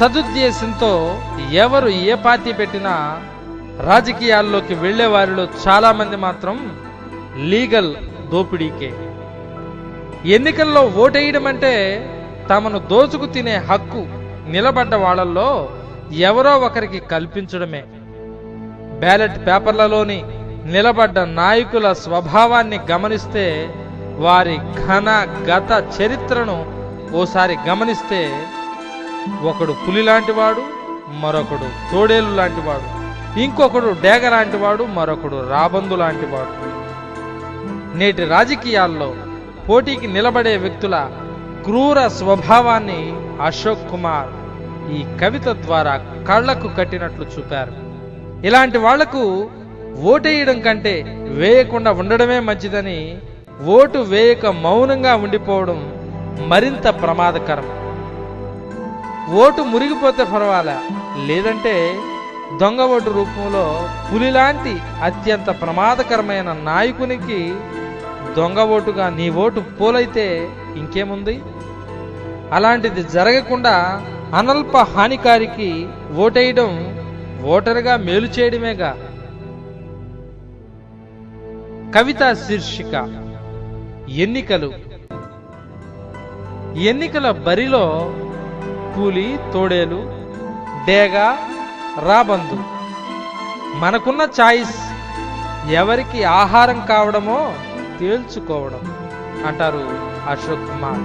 సదుద్దేశంతో ఎవరు ఏ పార్టీ పెట్టినా రాజకీయాల్లోకి వెళ్లే వారిలో చాలా మంది మాత్రం లీగల్ దోపిడీకే. ఎన్నికల్లో ఓటేయడం అంటే తమను దోచుకు తినే హక్కు నిలబడ్డ వాళ్ళల్లో ఎవరో ఒకరికి కల్పించడమే. బ్యాలెట్ పేపర్లలోని నిలబడ్డ నాయకుల స్వభావాన్ని గమనిస్తే, వారి ఘన గత చరిత్రను ఓసారి గమనిస్తే, ఒకడు పులి లాంటివాడు, మరొకడు తోడేలు లాంటివాడు, ఇంకొకడు డేగ లాంటివాడు, మరొకడు రాబందు లాంటివాడు. నేటి రాజకీయాల్లో పోటీకి నిలబడే వ్యక్తుల క్రూర స్వభావాన్ని అశోక్ కుమార్ ఈ కవిత ద్వారా కళ్లకు కట్టినట్లు చూపారు. ఇలాంటి వాళ్లకు ఓటేయడం కంటే వేయకుండా ఉండడమే మంచిదని, ఓటు వేయక మౌనంగా ఉండిపోవడం మరింత ప్రమాదకరం. ఓటు మురిగిపోతే పర్వాలే, లేదంటే దొంగ ఓటు రూపంలో పులిలాంటి అత్యంత ప్రమాదకరమైన నాయకునికి దొంగ ఓటుగా నీ ఓటు పోలైతే ఇంకేముంది? అలాంటిది జరగకుండా అనల్ప హానికారికి ఓటేయడం ఓటరుగా మేలు చేయడమేగా. కవిత శీర్షిక ఎన్నికలు. ఎన్నికల బరిలో కూలి, తోడేలు, డేగ, రాబందు మనకున్న చాయిస్ ఎవరికి ఆహారం కావడమో తేల్చుకోవడం అంటారు అశోక్ కుమార్.